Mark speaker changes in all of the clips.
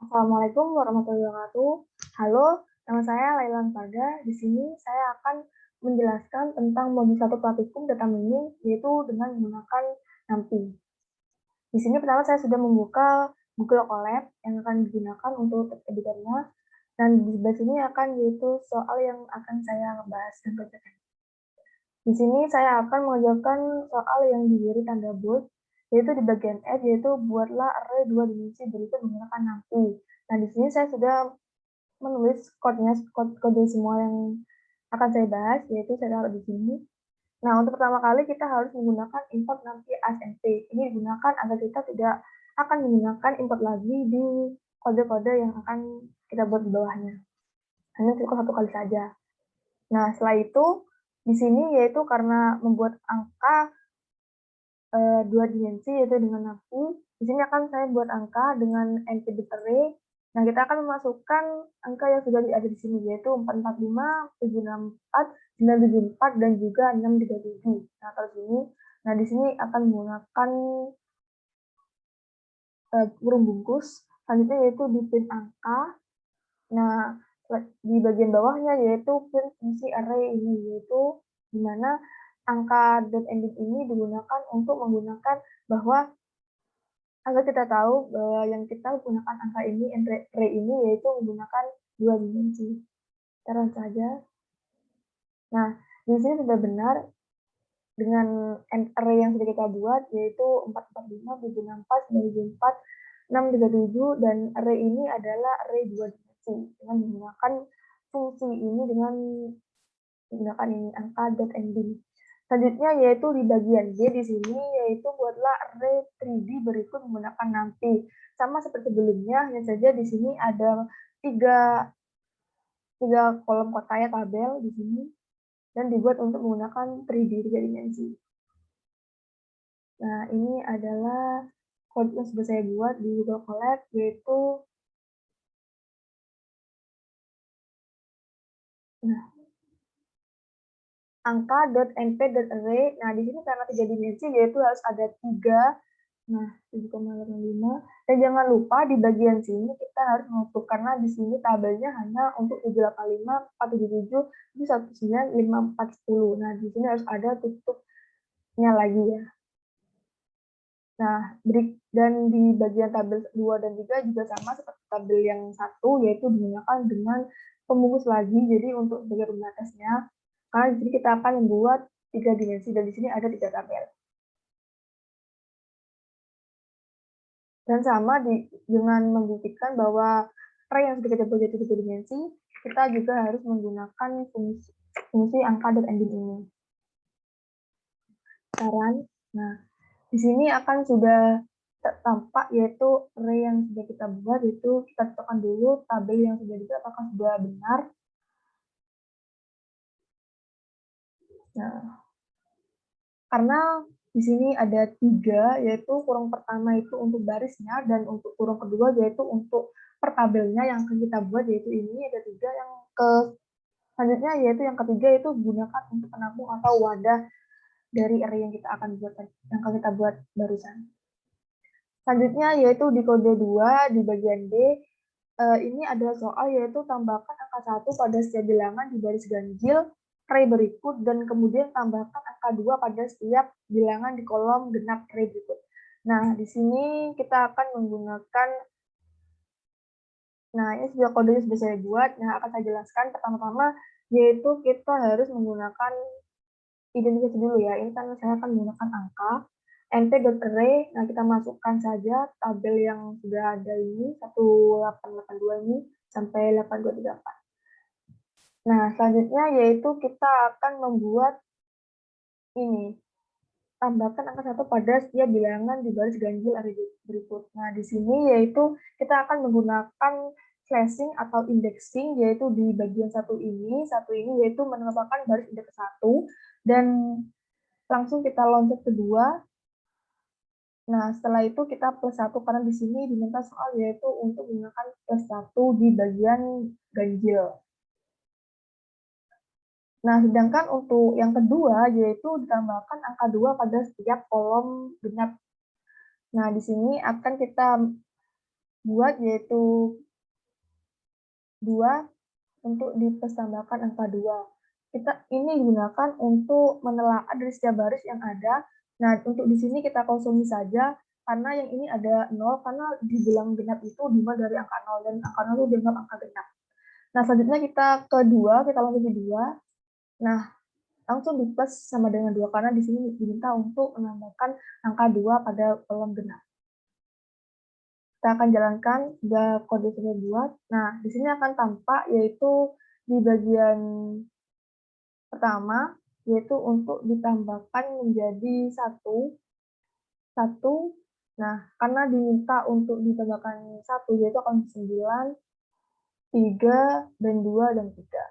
Speaker 1: Assalamualaikum warahmatullahi wabarakatuh. Halo, nama saya Lailan Pada. Di sini saya akan menjelaskan tentang modul satu praktikum data mining, yaitu dengan menggunakan NumPy. Di sini pertama saya sudah membuka Google Colab yang akan digunakan untuk editornya, dan di sebelah sini akan yaitu soal yang akan saya bahas dan kerjakan. Di sini saya akan mengerjakan soal yang diberi tanda bold, yaitu di bagian F, yaitu buatlah array dua dimensi berikut menggunakan NumPy. Nah, di sini saya sudah menulis kode semua yang akan saya bahas, yaitu saya taruh di sini. Nah, untuk pertama kali kita harus menggunakan import NumPy as NP. Ini digunakan agar kita tidak akan menggunakan import lagi di kode-kode yang akan kita buat di bawahnya. Hanya cukup satu kali saja. Nah, setelah itu di sini yaitu karena membuat angka dua dimensi yaitu dengan NumPy. Di sini akan saya buat angka dengan NP array. Nah, kita akan memasukkan angka yang sudah ada di sini yaitu 445, 764, 974 dan juga 637. Nah, terus ini. Nah, di sini akan menggunakan kurung bungkus. Selanjutnya yaitu di print angka. Nah, di bagian bawahnya yaitu print fungsi array ini, yaitu di mana angka .ending ini digunakan untuk menggunakan bahwa agar kita tahu bahwa yang kita gunakan angka ini, array ini, yaitu menggunakan dua dimensi. Kita saja. Nah, di sini sudah benar dengan array yang sudah kita buat, yaitu 445, 764, 974, 637, dan array ini adalah array dua dimensi dengan menggunakan fungsi ini dengan menggunakan ini angka .ending. Selanjutnya yaitu di bagian D di sini yaitu buatlah array 3D berikut menggunakan NumPy. Sama seperti sebelumnya, hanya saja di sini ada tiga kolom kotaknya tabel di sini dan dibuat untuk menggunakan 3D tiga dimensi. Nah, ini adalah kode yang sudah saya buat di Google Colab, yaitu angka.np.array. Nah, di sini karena tiga dimensi yaitu harus ada tiga. Nah, 7,85. Dan jangan lupa di bagian sini kita harus menutup karena di sini tabelnya hanya untuk 785, 477, 19, 54, 10. Nah, di sini harus ada tutupnya lagi ya. Nah, dan di bagian tabel 2 dan 3 juga sama seperti tabel yang satu, yaitu digunakan dengan pembungkus lagi. Jadi untuk sebagai pembatasnya, karena di sini kita akan membuat tiga dimensi dan di sini ada tiga tabel. Dan sama dengan membuktikan bahwa array yang sudah kita buat jadi tiga dimensi, kita juga harus menggunakan fungsi angka .ending ini. Saran. Nah, di sini akan sudah tampak yaitu array yang sudah kita buat, itu kita cocokkan dulu tabel yang sudah dibuat apakah sudah benar. Nah, karena di sini ada tiga, yaitu kurung pertama itu untuk barisnya dan untuk kurung kedua yaitu untuk per tabelnya yang akan kita buat, yaitu ini ada tiga. Yang selanjutnya yaitu yang ketiga itu gunakan untuk penampung atau wadah dari array yang kita akan buat barusan. Selanjutnya yaitu di kode 2 di bagian D, ini adalah soal yaitu tambahkan angka 1 pada setiap bilangan di baris ganjil array berikut dan kemudian tambahkan angka 2 pada setiap bilangan di kolom genap array berikut. Nah, di sini kita akan menggunakan, nah ini sudah kodenya sudah saya buat. Nah, akan saya jelaskan pertama-tama yaitu kita harus menggunakan identifikasi dulu ya. Ini kan saya akan menggunakan angka np.array. Nah, kita masukkan saja tabel yang sudah ada ini 1882 ini sampai 8234. Nah, selanjutnya yaitu kita akan membuat ini, tambahkan angka 1 pada setiap bilangan di baris ganjil array berikut. Nah, di sini yaitu kita akan menggunakan slashing atau indexing, yaitu di bagian satu ini yaitu menambahkan baris indeks 1 dan langsung kita loncat kedua. Nah, setelah itu kita plus 1 karena di sini diminta soal yaitu untuk menggunakan plus 1 di bagian ganjil. Nah, sedangkan untuk yang kedua yaitu ditambahkan angka 2 pada setiap kolom genap. Nah, di sini akan kita buat, yaitu 2 untuk ditambahkan angka 2. Ini digunakan untuk menelaah dari setiap baris yang ada. Nah, untuk di sini kita kosongi saja, karena yang ini ada 0, karena di bilang genap itu dimulai dari angka 0, dan angka 0 itu dianggap angka genap. Nah, selanjutnya kita ke 2, kita langsung ke 2. Nah, langsung di plus sama dengan 2, karena di sini diminta untuk menambahkan angka 2 pada kolom genap. Kita akan jalankan kode sudah buat. Nah, di sini akan tampak yaitu di bagian pertama, yaitu untuk ditambahkan menjadi 1. Nah, karena diminta untuk ditambahkan 1, yaitu akan 9, 3, dan 2, dan 3.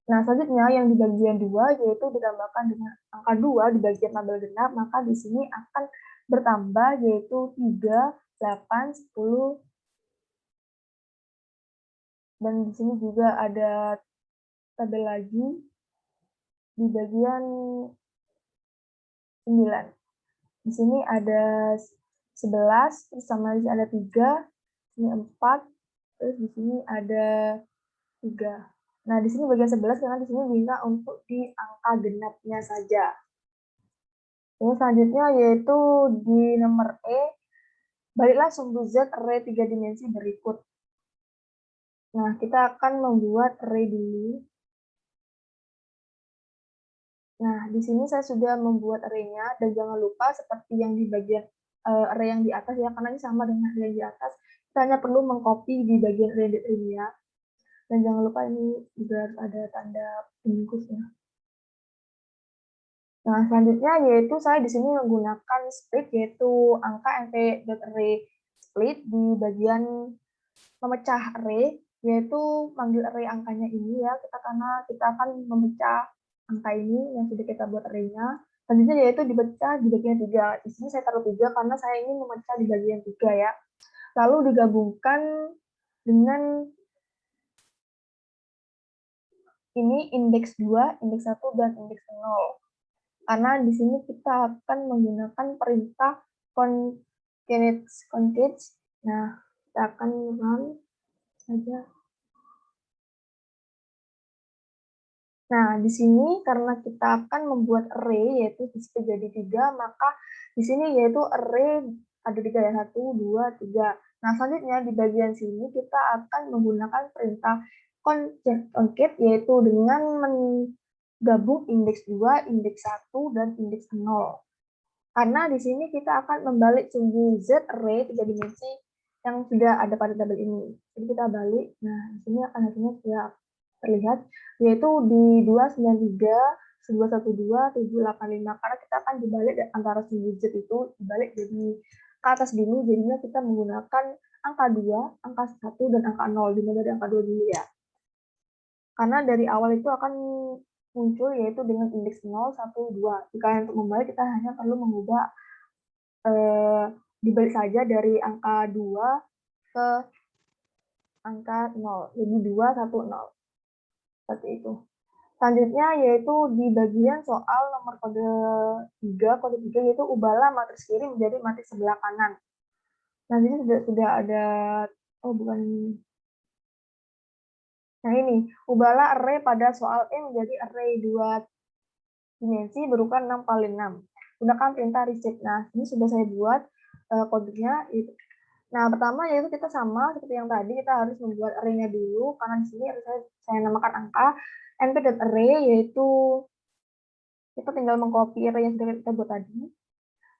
Speaker 1: Nah, selanjutnya yang di bagian 2, yaitu ditambahkan dengan angka 2 di bagian tabel genap, maka di sini akan bertambah, yaitu 3, 8, 10, dan di sini juga ada tabel lagi di bagian 9. Di sini ada 11, terus sama di sini ada 3, ini 4, terus di sini ada 3. Nah, di sini bagian 11 karena di sini diminta untuk di angka genapnya saja. Ini selanjutnya yaitu di nomor E, baliklah sumbu Z array 3 dimensi berikut. Nah, kita akan membuat array dulu. Nah, di sini saya sudah membuat array-nya, dan jangan lupa seperti yang di bagian array yang di atas ya, karena ini sama dengan array yang di atas. Kita hanya perlu mengcopy di bagian array ini ya. Dan jangan lupa ini juga harus ada tanda bungkusnya. Nah, selanjutnya yaitu saya di sini menggunakan split, yaitu angka np.array split di bagian memecah array, yaitu panggil array angkanya ini ya, karena kita akan memecah angka ini yang sudah kita buat array-nya. Selanjutnya yaitu dipecah di bagian 3. Di sini saya taruh 3 karena saya ingin memecah di bagian 3 ya. Lalu digabungkan dengan ini indeks 2, indeks 1, dan indeks 0. Karena di sini kita akan menggunakan perintah concatenate. Nah, kita akan run saja. Nah, di sini karena kita akan membuat array, yaitu bisa jadi 3, maka di sini yaitu array ada 3 ya, 1, 2, 3. Nah, selanjutnya di bagian sini kita akan menggunakan perintah concat, yaitu dengan menggabung indeks 2, indeks 1, dan indeks 0. Karena di sini kita akan membalik sumbu Z array 3 dimensi yang sudah ada pada tabel ini. Jadi kita balik, nah di sini akan hasilnya sudah terlihat, yaitu di 293, 1212, 785, karena kita akan dibalik antara sumbu Z itu, dibalik jadi ke atas dulu, jadinya kita menggunakan angka 2, angka 1, dan angka 0, dimulai dari angka 2 dulu ya. Karena dari awal itu akan muncul yaitu dengan indeks 0, 1, 2. Jika untuk membalik kita hanya perlu mengubah dibalik saja dari angka 2 ke angka 0. Jadi 2, 1, 0. Seperti itu. Selanjutnya yaitu di bagian soal nomor kode 3 yaitu ubahlah matriks kiri menjadi matriks sebelah kanan. Nah, ini sudah ada, oh bukan ini. Nah ini, ubahlah array pada soal E menjadi array 2 dimensi berupa 6 kali 6. Gunakan perintah reset. Nah, ini sudah saya buat kodenya. Nah, pertama yaitu kita sama seperti yang tadi, kita harus membuat array-nya dulu, karena di sini saya namakan angka np.array, yaitu kita tinggal mengcopy array yang sudah kita buat tadi.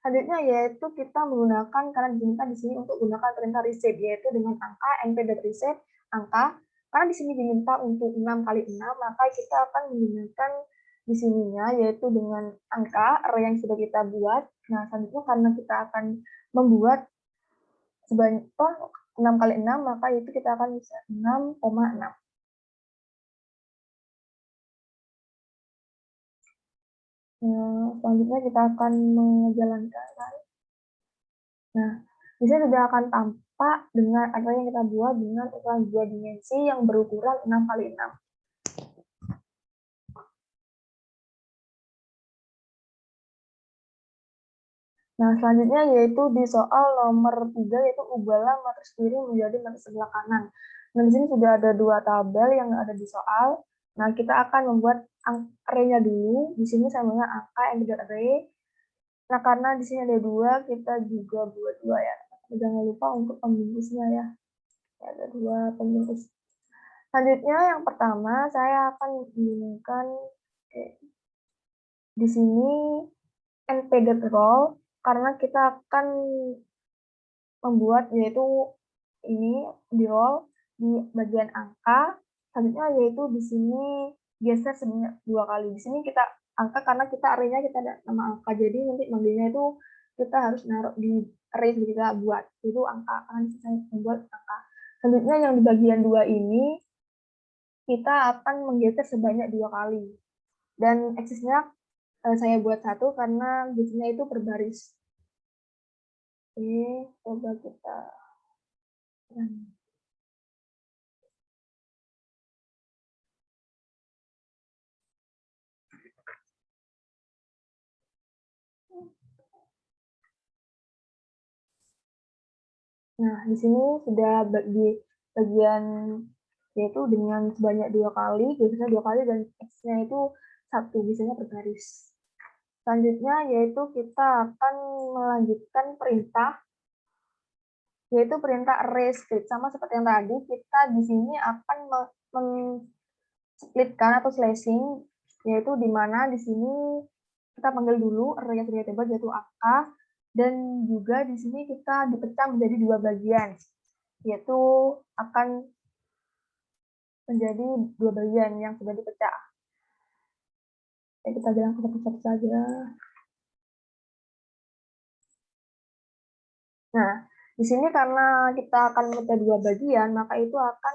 Speaker 1: Selanjutnya yaitu kita menggunakan, karena diminta di sini untuk gunakan perintah reset, yaitu dengan angka np.reset angka. Karena di sini diminta untuk 6 kali 6, maka kita akan menggunakan di sininya yaitu dengan angka array yang sudah kita buat. Nah, selanjutnya karena kita akan membuat sebanyak 6 kali 6, maka itu kita akan bisa 6,6. Selanjutnya kita akan menjalankan. Nah, di sini sudah akan tampak dengan array yang kita buat dengan ukuran 2 dimensi yang berukuran 6 kali 6. Nah, selanjutnya yaitu di soal nomor 3, yaitu ubahlah matriks kiri menjadi matriks sebelah kanan. Nah, di sini sudah ada 2 tabel yang ada di soal. Nah, kita akan membuat array-nya dulu. Di sini saya menggunakan angka integer array. Nah, karena di sini ada 2, kita juga buat 2 ya. Jangan lupa untuk pembungkusnya ya. Ada 2 pembungkus. Selanjutnya yang pertama saya akan menggunakan di sini np.roll karena kita akan membuat yaitu ini di roll di bagian angka. Selanjutnya yaitu di sini geser sebanyak 2 kali. Di sini kita angka karena kita array-nya kita ada nama angka. Jadi nanti manggilnya itu kita harus naruh di array yang kita buat. Itu angka akan saya membuat angka. Selanjutnya yang di bagian 2 ini kita akan menggeser sebanyak 2 kali. Dan aksesnya saya buat 1 karena biasanya itu berbaris. Oke, coba kita. Nah, di sini sudah di bagian yaitu dengan sebanyak 2 kali, biasanya 2 kali dan X-nya itu 1, biasanya berbaris. Selanjutnya yaitu kita akan melanjutkan perintah, yaitu perintah array split. Sama seperti yang tadi, kita di sini akan men-splitkan atau slashing, yaitu di mana di sini kita panggil dulu array yang sudah tebal yaitu angka, dan juga di sini kita dipecah menjadi 2 bagian, yaitu akan menjadi 2 bagian yang sudah dipecah. Kita bilang satu-satu saja. Nah, di sini karena kita akan memecah 2 bagian, maka itu akan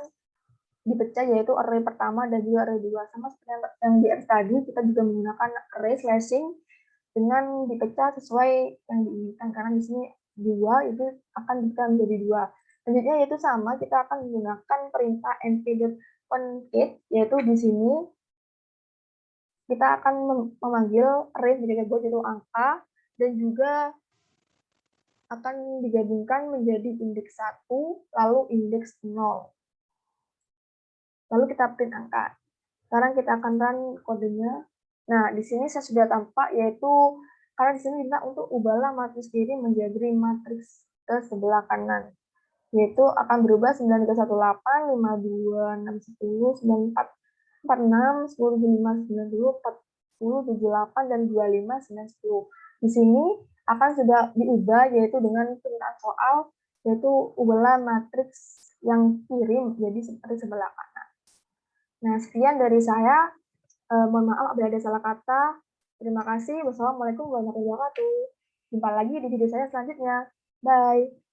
Speaker 1: dipecah yaitu array pertama dan juga array 2. Sama seperti yang di X tadi, kita juga menggunakan array slashing dengan dipecah sesuai yang diinginkan, karena di sini 2 itu akan dipecah menjadi 2. Selanjutnya yaitu sama, kita akan menggunakan perintah np.concat, yaitu di sini kita akan memanggil array sebagai yaitu angka, dan juga akan digabungkan menjadi indeks 1, lalu indeks 0. Lalu kita print angka. Sekarang kita akan run kodenya. Nah, di sini saya sudah tampak, yaitu karena di sini kita untuk ubahlah matriks kiri menjadi matriks ke sebelah kanan. Yaitu akan berubah 9318, 526, 10, 94, 46, 10, 75, 90, 40, 78, dan 25, 9, 10. Di sini akan sudah diubah yaitu dengan perintah soal, yaitu ubahlah matriks yang kiri jadi seperti sebelah kanan. Nah, sekian dari saya. Mohon maaf apabila ada salah kata. Terima kasih. Wassalamualaikum warahmatullahi wabarakatuh. Jumpa lagi di video saya selanjutnya. Bye.